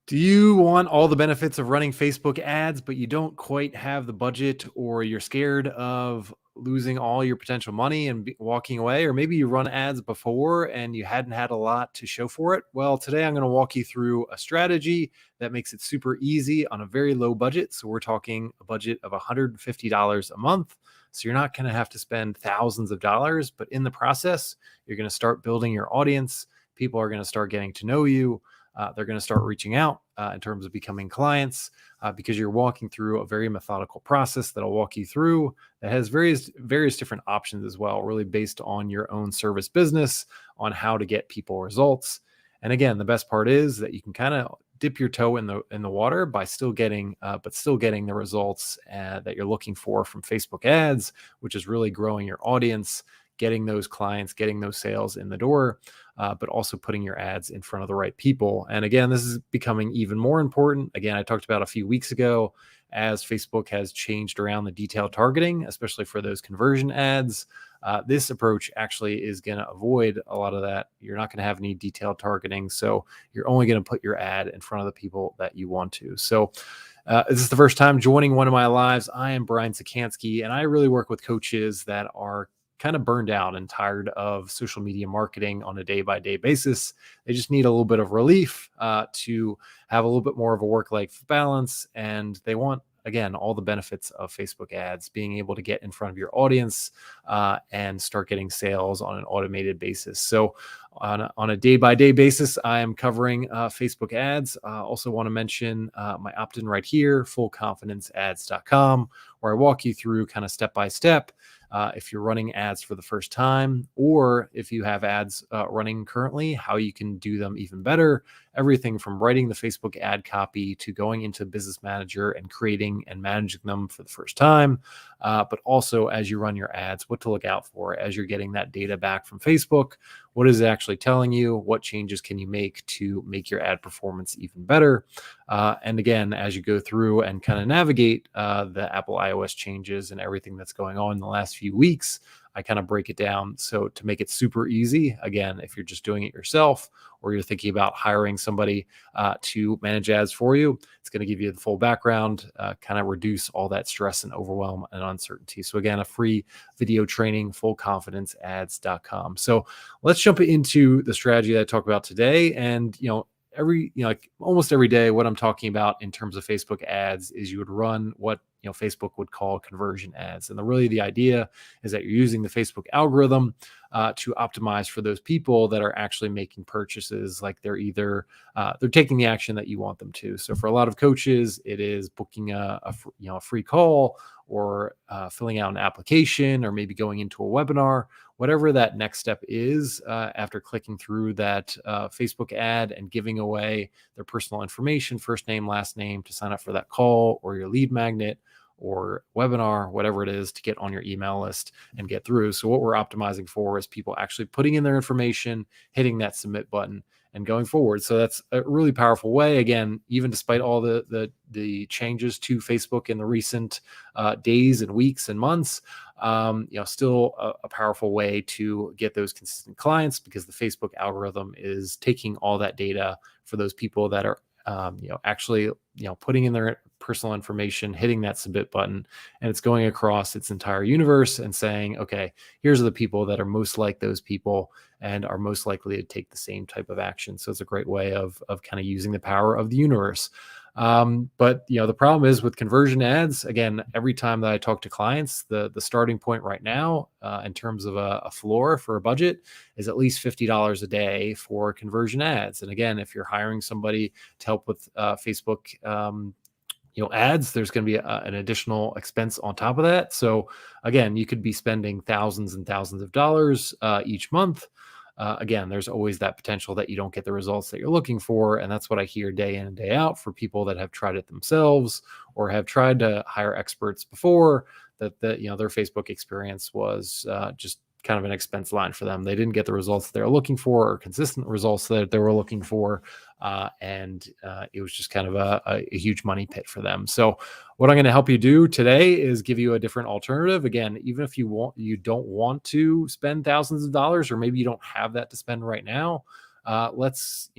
Do you want all the benefits of running Facebook ads, but you don't quite have the budget, or you're scared of losing all your potential money and walking away? Or maybe you run ads before and you hadn't had a lot to show for it? Well, today I'm going to walk you through a strategy that makes it super easy on a very low budget. So we're talking a budget of $150 a month. So you're not going to have to spend thousands of dollars, but in the process, you're going to start building your audience. People are going to start getting to know you. They're going to start reaching out in terms of becoming clients because you're walking through a very methodical process that I'll walk you through that has various different options as well, really based on your own service business, on how to get people results. And again, the best part is that you can kind of dip your toe in the water by still getting the results that you're looking for from Facebook ads, which is really growing your audience, getting those clients, getting those sales in the door, but also putting your ads in front of the right people. And again, this is becoming even more important. Again, I talked about a few weeks ago as Facebook has changed around the detailed targeting, especially for those conversion ads. This approach actually is going to avoid a lot of that. You're not going to have any detailed targeting. So you're only going to put your ad in front of the people that you want to. So this is the first time joining one of my lives. I am Brian Czekanski, and I really work with coaches that are kind of burned out and tired of social media marketing on a day-by-day basis. They just need a little bit of relief to have a little bit more of a work-life balance, and they want, again, all the benefits of Facebook ads, being able to get in front of your audience and start getting sales on an automated basis. So on a day-by-day basis, I am covering Facebook ads. I also want to mention my opt-in right here, fullconfidenceads.com, where I walk you through kind of step-by-step if you're running ads for the first time, or if you have ads running currently, how you can do them even better. Everything from writing the Facebook ad copy to going into Business Manager and creating and managing them for the first time. But also as you run your ads, what to look out for as you're getting that data back from Facebook. What is it actually telling you? What changes can you make to make your ad performance even better? And again, as you go through and kind of navigate the Apple iOS changes and everything that's going on in the last few weeks, I kind of break it down. So to make it super easy, again, if you're just doing it yourself or you're thinking about hiring somebody to manage ads for you, it's going to give you the full background, kind of reduce all that stress and overwhelm and uncertainty. So again, a free video training, fullconfidenceads.com. So let's jump into the strategy that I talk about today. And, like almost every day, what I'm talking about in terms of Facebook ads is you would run what Facebook would call conversion ads. And the idea is that you're using the Facebook algorithm to optimize for those people that are actually making purchases, like they're taking the action that you want them to. So for a lot of coaches, it is booking a free call, or filling out an application, or maybe going into a webinar, whatever that next step is after clicking through that Facebook ad and giving away their personal information, first name, last name, to sign up for that call or your lead magnet or webinar, whatever it is, to get on your email list and get through. So what we're optimizing for is people actually putting in their information, hitting that submit button, and going forward. So that's a really powerful way. Again, even despite all the changes to Facebook in the recent days and weeks and months, still a powerful way to get those consistent clients, because the Facebook algorithm is taking all that data for those people that are actually putting in their personal information, hitting that submit button, and it's going across its entire universe and saying, okay, here's the people that are most like those people and are most likely to take the same type of action. So it's a great way of kind of using the power of the universe. But the problem is with conversion ads, again, every time that I talk to clients, the starting point right now in terms of a floor for a budget is at least $50 a day for conversion ads. And again, if you're hiring somebody to help with Facebook ads, there's going to be an additional expense on top of that. So again, you could be spending thousands and thousands of dollars each month. Again, there's always that potential that you don't get the results that you're looking for. And that's what I hear day in and day out for people that have tried it themselves or have tried to hire experts before, that their Facebook experience was just kind of an expense line for them. They didn't get the results they were looking for, or consistent results that they were looking for. And it was just kind of a huge money pit for them. So what I'm going to help you do today is give you a different alternative. Again, even if you don't want to spend thousands of dollars, or maybe you don't have that to spend right now, let's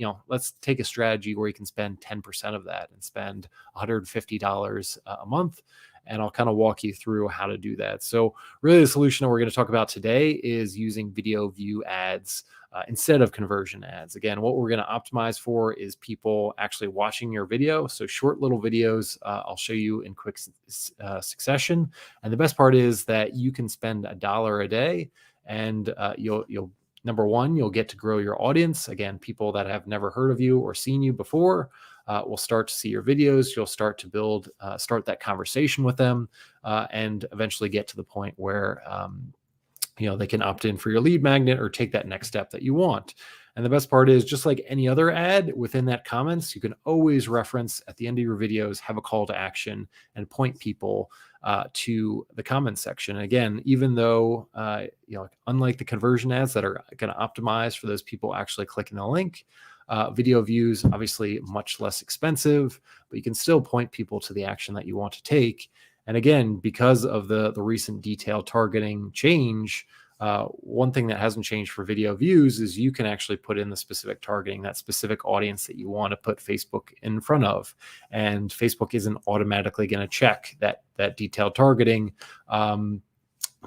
take a strategy where you can spend 10% of that and spend $150 a month. And I'll kind of walk you through how to do that. So really the solution that we're going to talk about today is using video view ads instead of conversion ads. Again, what we're going to optimize for is people actually watching your video. So short little videos, I'll show you in quick succession. And the best part is that you can spend $1 a day, and you'll number one, you'll get to grow your audience. Again, people that have never heard of you or seen you before will start to see your videos. You'll start to start that conversation with them, and eventually get to the point where they can opt in for your lead magnet or take that next step that you want. And the best part is, just like any other ad, within that comments, you can always reference at the end of your videos, have a call to action, and point people to the comment section. And again, even though, unlike the conversion ads that are going to optimize for those people actually clicking the link, video views, obviously much less expensive, but you can still point people to the action that you want to take. And again, because of the recent detailed targeting change, one thing that hasn't changed for video views is you can actually put in the specific targeting, that specific audience that you want to put Facebook in front of. And Facebook isn't automatically going to check that detailed targeting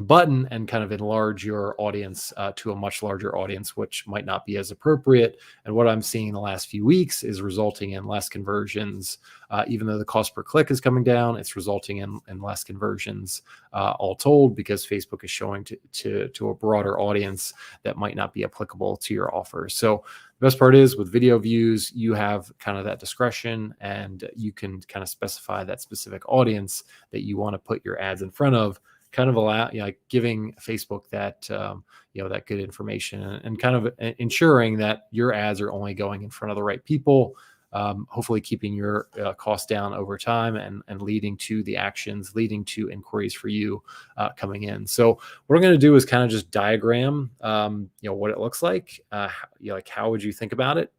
button and kind of enlarge your audience to a much larger audience, which might not be as appropriate. And what I'm seeing in the last few weeks is resulting in less conversions. Even though the cost per click is coming down, it's resulting in less conversions all told, because Facebook is showing to a broader audience that might not be applicable to your offer. So the best part is, with video views, you have kind of that discretion, and you can kind of specify that specific audience that you want to put your ads in front of, kind of giving Facebook that, that good information, and kind of ensuring that your ads are only going in front of the right people, hopefully keeping your costs down over time, and leading to the actions, leading to inquiries for you coming in. So what I'm going to do is kind of just diagram, what it looks like. How would you think about it?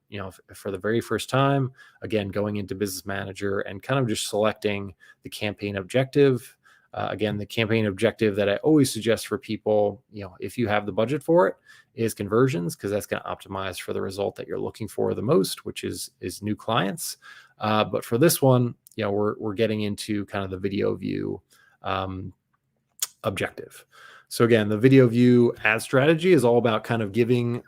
For the very first time, again, going into Business Manager and kind of just selecting the campaign objective. Again, the campaign objective that I always suggest for people, if you have the budget for it, is conversions, because that's going to optimize for the result that you're looking for the most, which is new clients. But for this one, we're getting into kind of the video view objective. So again, the video view ad strategy is all about kind of giving,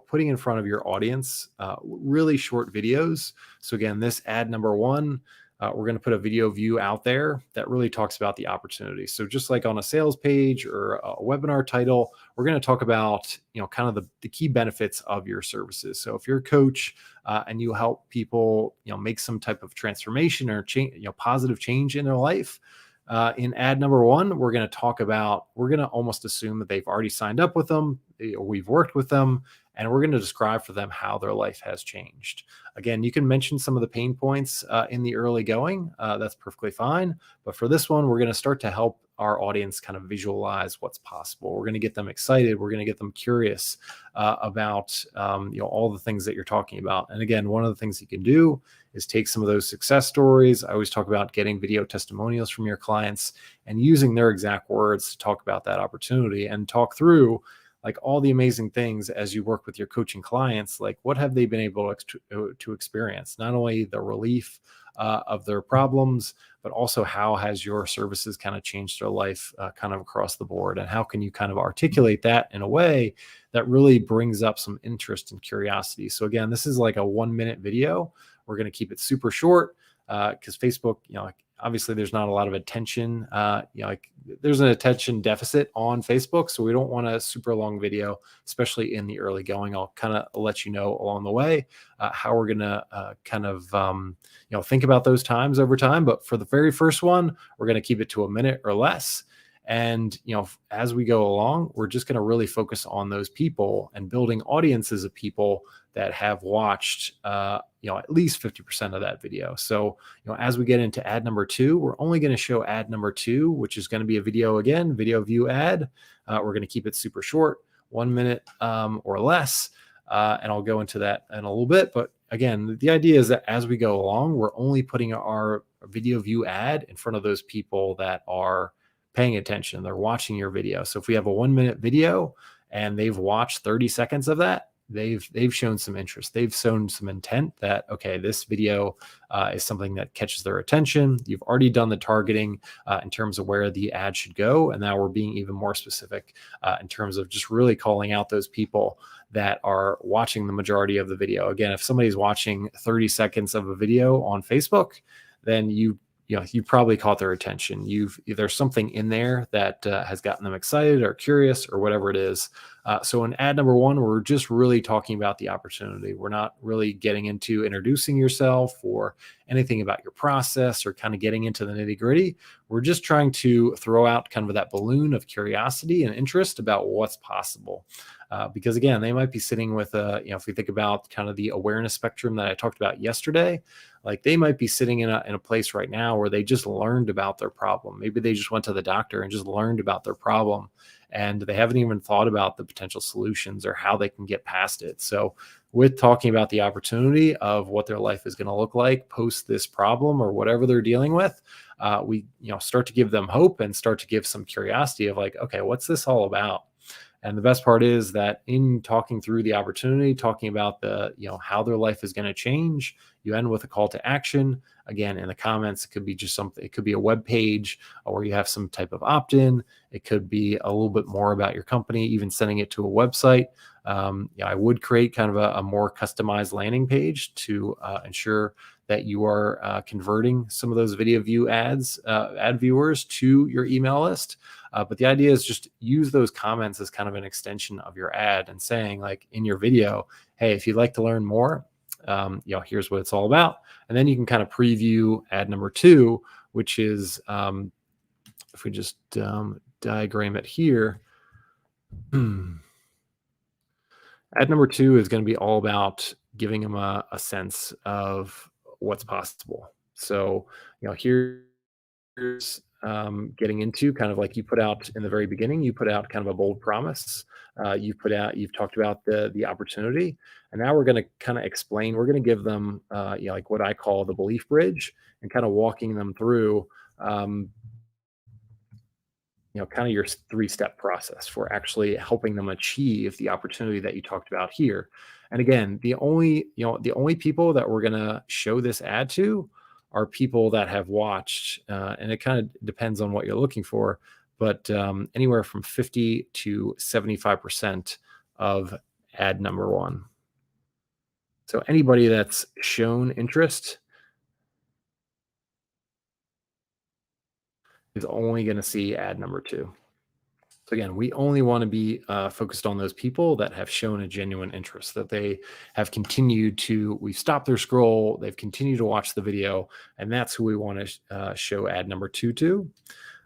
putting in front of your audience really short videos. So again, this ad number one, we're going to put a video view out there that really talks about the opportunity. So just like on a sales page or a webinar title, we're going to talk about, kind of the key benefits of your services. So if you're a coach and you help people, make some type of transformation or change, positive change in their life, in ad number one, we're going to almost assume that they've already signed up with them, we've worked with them, and we're going to describe for them how their life has changed. Again, you can mention some of the pain points in the early going. That's perfectly fine. But for this one, we're going to start to help our audience kind of visualize what's possible. We're going to get them excited. We're going to get them curious about all the things that you're talking about. And again, one of the things you can do is take some of those success stories. I always talk about getting video testimonials from your clients and using their exact words to talk about that opportunity, and talk through like all the amazing things as you work with your coaching clients. Like, what have they been able to experience? Not only the relief of their problems, but also how has your services kind of changed their life kind of across the board? And how can you kind of articulate that in a way that really brings up some interest and curiosity? So again, this is like a 1-minute video. We're going to keep it super short because Facebook, obviously there's not a lot of attention, there's an attention deficit on Facebook. So we don't want a super long video, especially in the early going. I'll kind of let you know along the way how we're going to kind of, think about those times over time. But for the very first one, we're going to keep it to a minute or less. And, as we go along, we're just going to really focus on those people and building audiences of people that have watched, at least 50% of that video. So, as we get into ad number two, we're only going to show ad number two, which is going to be a video view ad. We're going to keep it super short, 1 minute or less. And I'll go into that in a little bit. But again, the idea is that as we go along, we're only putting our video view ad in front of those people that are paying attention. They're watching your video. So if we have a 1-minute video and they've watched 30 seconds of that, they've shown some interest. They've shown some intent that, okay, this video is something that catches their attention. You've already done the targeting in terms of where the ad should go, and now we're being even more specific in terms of just really calling out those people that are watching the majority of the video. Again, if somebody's watching 30 seconds of a video on Facebook, then you probably caught their attention. There's something in there that has gotten them excited or curious or whatever it is. So in ad number one, we're just really talking about the opportunity. We're not really getting into introducing yourself or anything about your process or kind of getting into the nitty gritty. We're just trying to throw out kind of that balloon of curiosity and interest about what's possible. Because again, they might be sitting with if we think about kind of the awareness spectrum that I talked about yesterday, like they might be sitting in a place right now where they just learned about their problem. Maybe they just went to the doctor and just learned about their problem, and they haven't even thought about the potential solutions or how they can get past it. So with talking about the opportunity of what their life is going to look like post this problem or whatever they're dealing with, we start to give them hope and start to give some curiosity of like, okay, what's this all about? And the best part is that in talking through the opportunity, talking about how their life is going to change, you end with a call to action. Again, in the comments, it could be just something, it could be a web page where you have some type of opt-in. It could be a little bit more about your company, even sending it to a website. I would create kind of a more customized landing page to ensure that you are converting some of those video view ad viewers to your email list. But the idea is just use those comments as kind of an extension of your ad and saying like in your video, hey, if you'd like to learn more, here's what it's all about. And then you can kind of preview ad number two, which is, if we just diagram it here, ad number two is going to be all about giving them a sense of what's possible. So, here's getting into kind of like you put out in the very beginning, you put out kind of a bold promise. You've talked about the opportunity, and now we're going to kind of explain. We're going to give them, like what I call the belief bridge, and kind of walking them through, kind of your three-step process for actually helping them achieve the opportunity that you talked about here. And again, the only people that we're going to show this ad to are people that have watched, and it kind of depends on what you're looking for, but anywhere from 50 to 75% of ad number one. So anybody that's shown interest is only going to see ad number two. So again, we only want to be focused on those people that have shown a genuine interest, that they have we've stopped their scroll, they've continued to watch the video, and that's who we want to show ad number two to.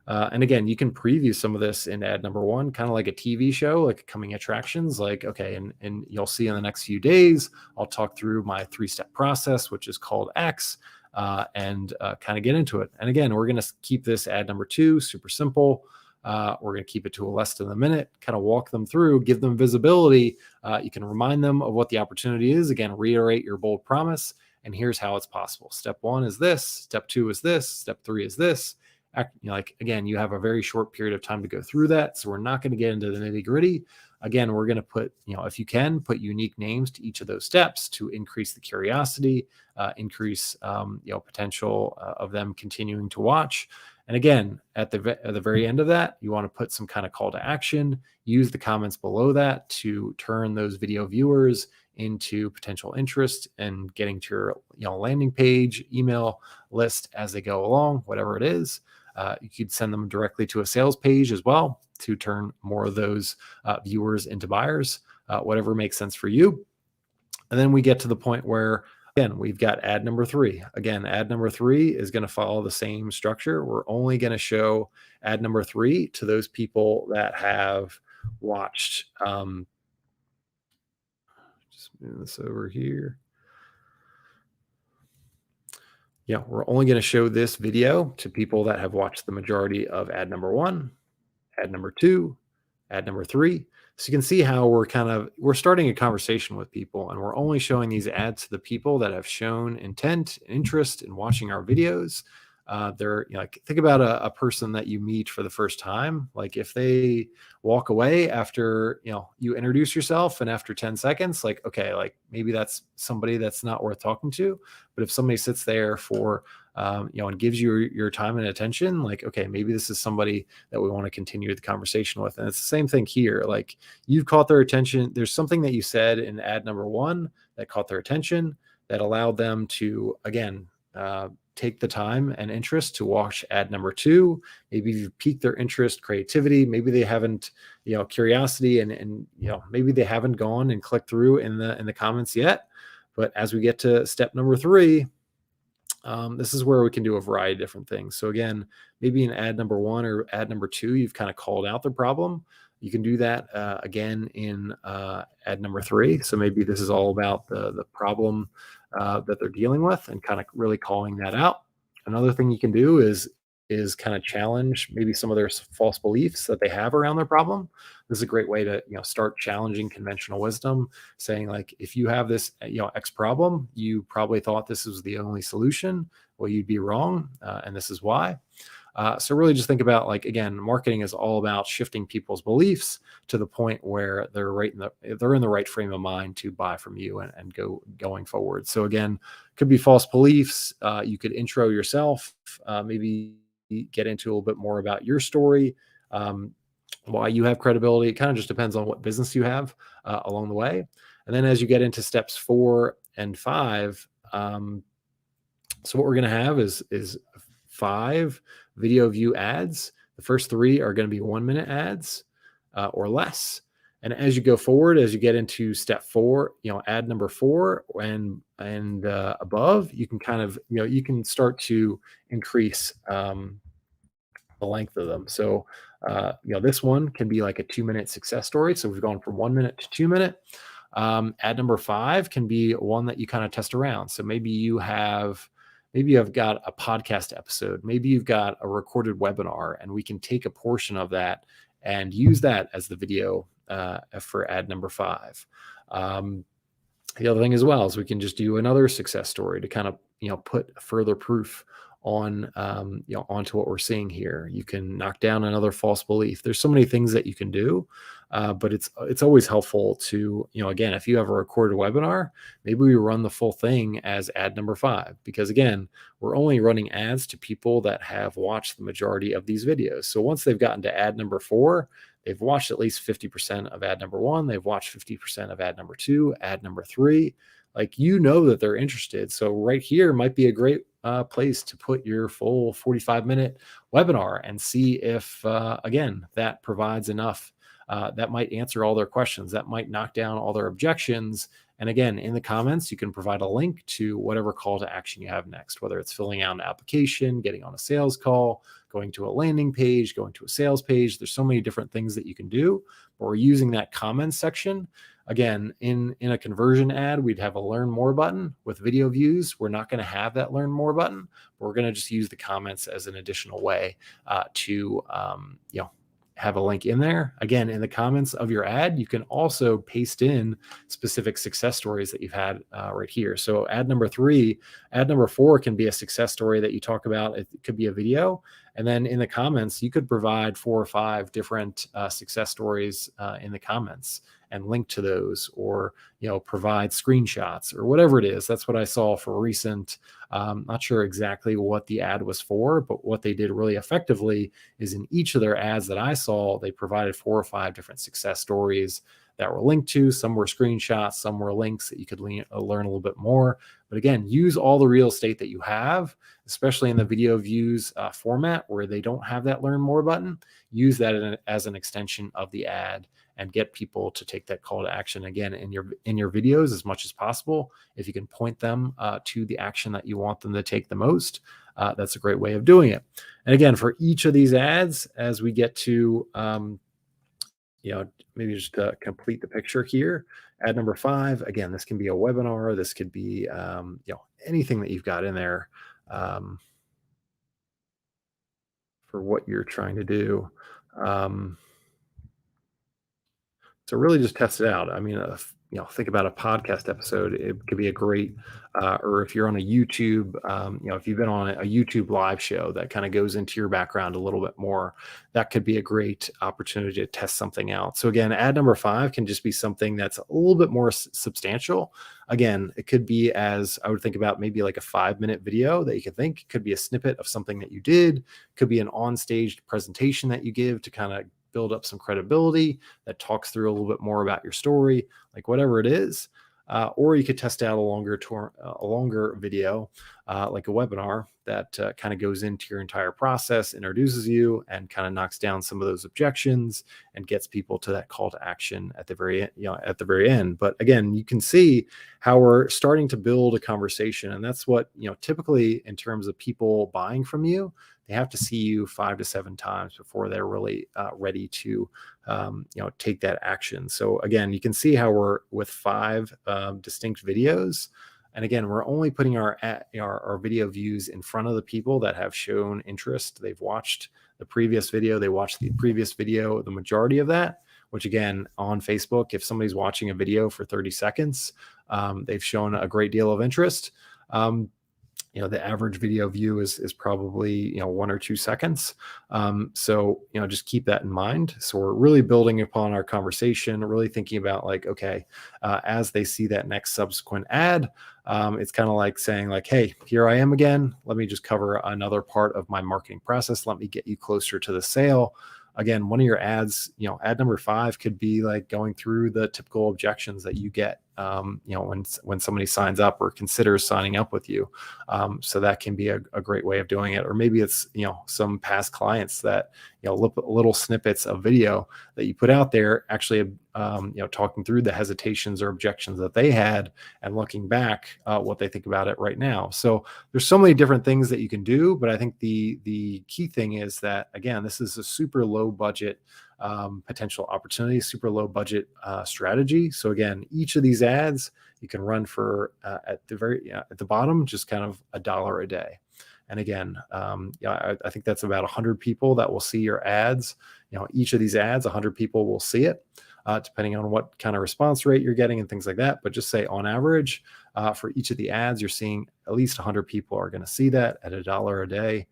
And again, you can preview some of this in ad number one, kind of like a TV show, like coming attractions, like, okay, and you'll see in the next few days, I'll talk through my three-step process, which is called X, and kind of get into it. And again, we're going to keep this ad number two super simple. We're going to keep it to less than a minute, kind of walk them through, give them visibility. You can remind them of what the opportunity is. Again, reiterate your bold promise. And here's how it's possible. Step one is this. Step two is this. Step three is this. Again, you have a very short period of time to go through that. So we're not going to get into the nitty gritty. Again, we're going to put, if you can, put unique names to each of those steps to increase the curiosity, increase, potential of them continuing to watch. And again, at the very end of that, you want to put some kind of call to action, use the comments below that to turn those video viewers into potential interest and getting to your landing page, email list as they go along, whatever it is. You could send them directly to a sales page as well to turn more of those viewers into buyers, whatever makes sense for you. And then we get to the point where, again, we've got ad number three. Again, ad number three is going to follow the same structure. We're only going to show ad number three to those people that have watched. Just move this over here. Yeah, we're only going to show this video to people that have watched the majority of ad number one, ad number two, ad number three. So you can see how we're starting a conversation with people, and we're only showing these ads to the people that have shown intent and interest in watching our videos. they're, like, think about a person that you meet for the first time. Like, if they walk away after, you introduce yourself and after 10 seconds, like, okay, like maybe that's somebody that's not worth talking to. But if somebody sits there for, and gives you your time and attention, like, okay, maybe this is somebody that we want to continue the conversation with. And it's the same thing here. Like, you've caught their attention. There's something that you said in ad number one that caught their attention, that allowed them to, again, take the time and interest to watch ad number two. Maybe you've piqued their interest, creativity. Maybe they haven't, curiosity, and maybe they haven't gone and clicked through in the comments yet. But as we get to step number three, this is where we can do a variety of different things. So again, maybe in ad number one or ad number two, you've kind of called out the problem. You can do that again in ad number three. So maybe this is all about the problem that they're dealing with, and kind of really calling that out. Another thing you can do is kind of challenge maybe some of their false beliefs that they have around their problem. This is a great way to start challenging conventional wisdom, saying, like, if you have this X problem, you probably thought this was the only solution. Well, you'd be wrong, and this is why. So really just think about, like, again, marketing is all about shifting people's beliefs to the point where they're in the right frame of mind to buy from you and going forward. So again, could be false beliefs. You could intro yourself, maybe get into a little bit more about your story, why you have credibility. It kind of just depends on what business you have along the way. And then as you get into steps 4 and 5, so what we're going to have is 5 video view ads. The first 3 are going to be 1-minute ads or less. And as you go forward, as you get into step 4, ad number 4 and above, you can kind of, you can start to increase the length of them. So, this one can be like a 2-minute success story. So we've gone from 1 minute to 2 minute. Ad number 5 can be one that you kind of test around. So maybe you have got a podcast episode, maybe you've got a recorded webinar, and we can take a portion of that and use that as the video for ad number 5. The other thing as well is we can just do another success story to kind of put further proof on onto what we're seeing here. You can knock down another false belief. There's so many things that you can do, but it's always helpful to, again, if you have a recorded webinar, maybe we run the full thing as ad number 5, because again, we're only running ads to people that have watched the majority of these videos. So once they've gotten to ad number 4, they've watched at least 50% of ad number 1. They've watched 50% of ad number 2, ad number 3. Like, that they're interested. So right here might be a great place to put your full 45-minute webinar and see if, again, that provides enough. That might answer all their questions. That might knock down all their objections. And again, in the comments, you can provide a link to whatever call to action you have next, whether it's filling out an application, getting on a sales call, going to a landing page, going to a sales page. There's so many different things that you can do, but we're using that comments section. Again, in a conversion ad, we'd have a learn more button. With video views, we're not going to have that learn more button. We're going to just use the comments as an additional way to have a link in there. Again, in the comments of your ad, you can also paste in specific success stories that you've had right here. So ad number 4 can be a success story that you talk about. It could be a video. And then in the comments, you could provide 4 or 5 different success stories in the comments and link to those, or provide screenshots or whatever it is. That's what I saw for recent. Not sure exactly what the ad was for, but what they did really effectively is in each of their ads that I saw, they provided 4 or 5 different success stories that were linked to. Some were screenshots, some were links that you could learn a little bit more. But again, use all the real estate that you have, especially in the video views format where they don't have that learn more button. Use that as an extension of the ad and get people to take that call to action again in your videos as much as possible. If you can point them to the action that you want them to take the most, that's a great way of doing it. And again, for each of these ads, as we get to maybe just complete the picture here. Ad number 5, again, this can be a webinar. This could be, anything that you've got in there for what you're trying to do. So really just test it out. I mean, think about a podcast episode. It could be a great, or if you're on a YouTube, if you've been on a YouTube live show that kind of goes into your background a little bit more, that could be a great opportunity to test something out. So again, ad number 5 can just be something that's a little bit more substantial. Again, it could be, as I would think about, maybe like a 5-minute video that you could think. Could be a snippet of something that you did, could be an on-stage presentation that you give to kind of build up some credibility, that talks through a little bit more about your story, like whatever it is. Or you could test out a longer video, like a webinar that kind of goes into your entire process, introduces you, and kind of knocks down some of those objections and gets people to that call to action at the very end. But again, you can see how we're starting to build a conversation, and that's what, typically in terms of people buying from you, they have to see you 5 to 7 times before they're really ready to take that action. So again, you can see how we're with 5 distinct videos. And again, we're only putting our video views in front of the people that have shown interest. They've watched the previous video. They watched the previous video, the majority of that, which again, on Facebook, if somebody's watching a video for 30 seconds, they've shown a great deal of interest. The average video view is probably 1 or 2 seconds. So just keep that in mind. So we're really building upon our conversation, really thinking about like, okay, as they see that next subsequent ad, it's kind of like saying like, hey, here I am again. Let me just cover another part of my marketing process. Let me get you closer to the sale. Again, one of your ads, ad number 5 could be like going through the typical objections that you get, when somebody signs up or considers signing up with you. So that can be a great way of doing it. Or maybe it's, some past clients that, little snippets of video that you put out there, actually, talking through the hesitations or objections that they had and looking back, what they think about it right now. So there's so many different things that you can do, but I think the key thing is that, again, this is a super low budget potential opportunity, super low budget strategy. So again, each of these ads you can run for at the bottom, just kind of $1 a day. And again, I think that's about 100 people that will see your ads. Each of these ads, 100 people will see it, depending on what kind of response rate you're getting and things like that. But just say on average, for each of the ads, you're seeing at least 100 people are going to see that at $1 a day.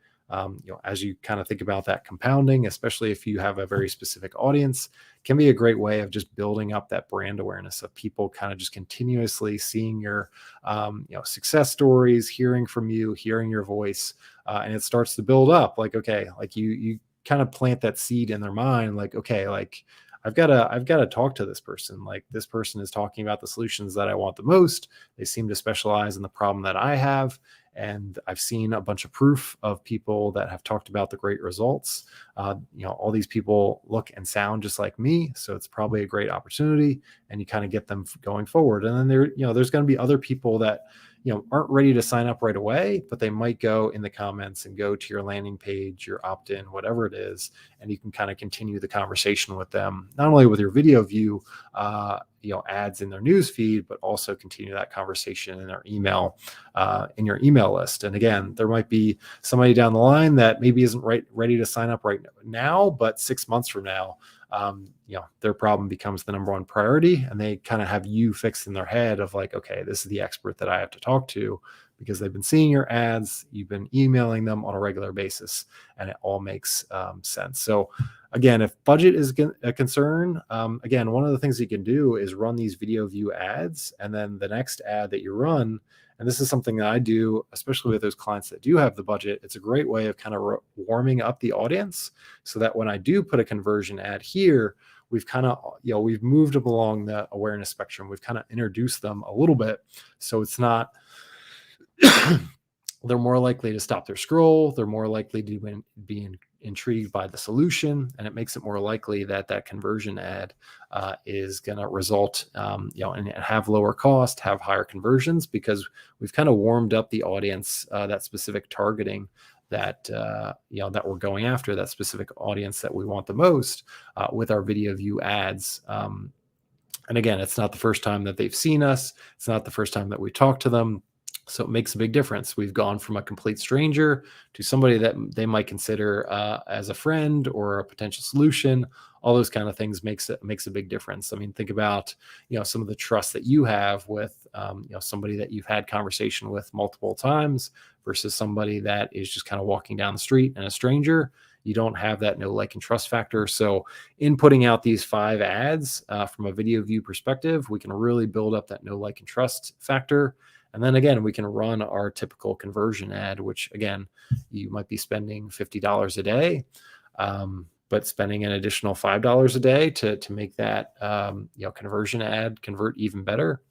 As you kind of think about that compounding, especially if you have a very specific audience, can be a great way of just building up that brand awareness of people kind of just continuously seeing your, success stories, hearing from you, hearing your voice, and it starts to build up. Like, okay, like you kind of plant that seed in their mind, like, okay, like I've got to talk to this person. Like this person is talking about the solutions that I want the most. They seem to specialize in the problem that I have. And I've seen a bunch of proof of people that have talked about the great results. All these people look and sound just like me. So it's probably a great opportunity, and you kind of get them going forward. And then there's going to be other people that, aren't ready to sign up right away, but they might go in the comments and go to your landing page, your opt-in, whatever it is. And you can kind of continue the conversation with them, not only with your video view, ads in their news feed, but also continue that conversation in their email, in your email list. And again, there might be somebody down the line that maybe isn't ready to sign up right now, but 6 months from now, their problem becomes the number one priority, and they kind of have you fixed in their head of like, okay, this is the expert that I have to talk to, because they've been seeing your ads, you've been emailing them on a regular basis, and it all makes sense. So again, if budget is a concern, again, one of the things you can do is run these video view ads, and then the next ad that you run, and this is something that I do, especially with those clients that do have the budget, it's a great way of kind of warming up the audience, so that when I do put a conversion ad here, we've kind of, we've moved them along the awareness spectrum. We've kind of introduced them a little bit. So it's not, they're more likely to stop their scroll. They're more likely to be intrigued by the solution, and it makes it more likely that that conversion ad is going to result, and have lower cost, have higher conversions, because we've kind of warmed up the audience, that specific targeting that that we're going after, that specific audience that we want the most, with our video view ads. And again, it's not the first time that they've seen us. It's not the first time that we talk to them. So it makes a big difference. We've gone from a complete stranger to somebody that they might consider as a friend or a potential solution, all those kind of things makes a big difference. I mean, think about, some of the trust that you have with, somebody that you've had conversation with multiple times versus somebody that is just kind of walking down the street and a stranger. You don't have that know, like, and trust factor. So in putting out these 5 ads from a video view perspective, we can really build up that know, like, and trust factor. And then again, we can run our typical conversion ad, which again, you might be spending $50 a day, but spending an additional $5 a day to make that conversion ad convert even better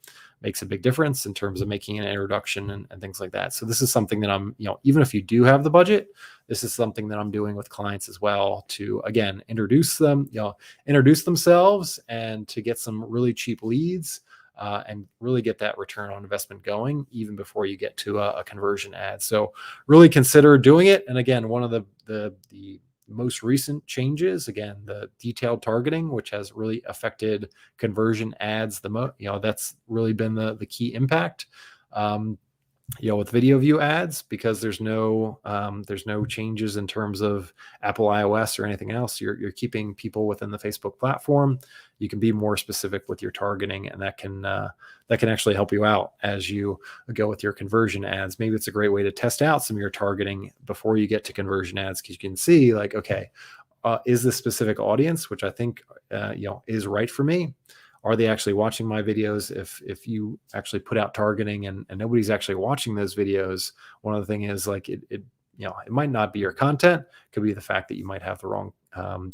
makes a big difference in terms of making an introduction and things like that. So this is something that I'm, even if you do have the budget, this is something that I'm doing with clients as well to, again, introduce themselves and to get some really cheap leads and really get that return on investment going even before you get to a conversion ad. So really consider doing it. And again, one of the most recent changes, again, the detailed targeting, which has really affected conversion ads the most, that's really been the key impact. With video view ads, because there's no changes in terms of Apple iOS or anything else. You're keeping people within the Facebook platform. You can be more specific with your targeting, and that can actually help you out as you go with your conversion ads. Maybe it's a great way to test out some of your targeting before you get to conversion ads, because you can see, like, okay, is this specific audience, which I think is right for me? Are they actually watching my videos? If you actually put out targeting and nobody's actually watching those videos, one of the things is, like, it might not be your content. It could be the fact that you might have the wrong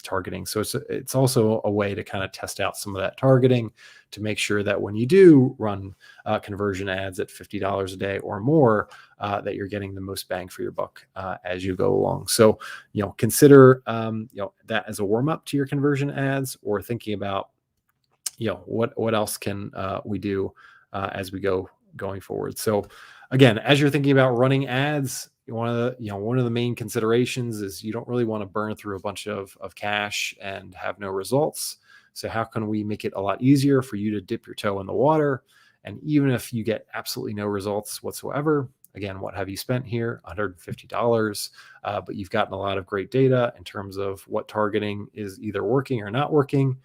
targeting. So it's also a way to kind of test out some of that targeting to make sure that when you do run conversion ads at $50 a day or more, that you're getting the most bang for your buck as you go along. So consider that as a warm up to your conversion ads, or thinking about what else can we do as we going forward. So again, as you're thinking about running ads, one of the main considerations is you don't really want to burn through a bunch of cash and have no results. So how can we make it a lot easier for you to dip your toe in the water? And even if you get absolutely no results whatsoever, again, what have you spent here? $150, but you've gotten a lot of great data in terms of what targeting is either working or not working.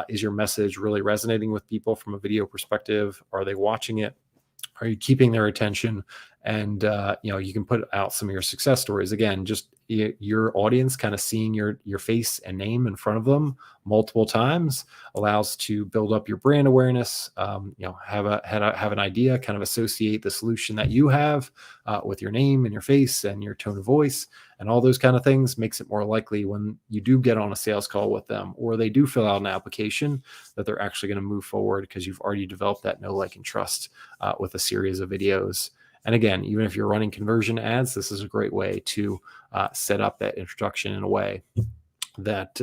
Is your message really resonating with people from a video perspective? Are they watching it? Are you keeping their attention? And you can put out some of your success stories. Again, just your audience kind of seeing your face and name in front of them multiple times allows to build up your brand awareness. Have an idea, kind of associate the solution that you have with your name and your face and your tone of voice, and all those kind of things makes it more likely when you do get on a sales call with them, or they do fill out an application, that they're actually going to move forward because you've already developed that know, like, and trust with a series of videos. And again, even if you're running conversion ads, this is a great way to set up that introduction in a way that,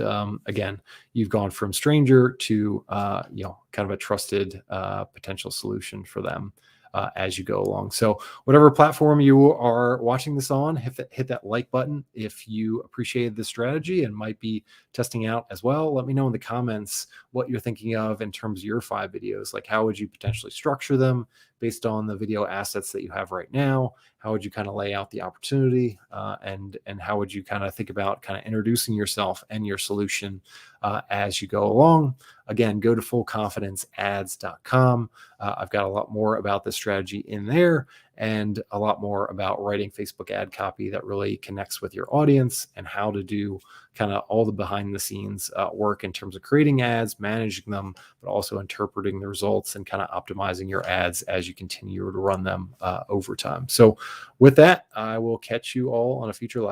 again, you've gone from stranger to, kind of a trusted potential solution for them as you go along. So whatever platform you are watching this on, hit that like button if you appreciated this strategy and might be testing out as well. Let me know in the comments what you're thinking of in terms of your 5 videos. Like, how would you potentially structure them based on the video assets that you have right now? How would you kind of lay out the opportunity, and how would you kind of think about kind of introducing yourself and your solution as you go along? Again, go to fullconfidenceads.com. I've got a lot more about this strategy in there, and a lot more about writing Facebook ad copy that really connects with your audience, and how to do kind of all the behind the scenes work in terms of creating ads, managing them, but also interpreting the results and kind of optimizing your ads as you continue to run them over time. So with that, I will catch you all on a future live.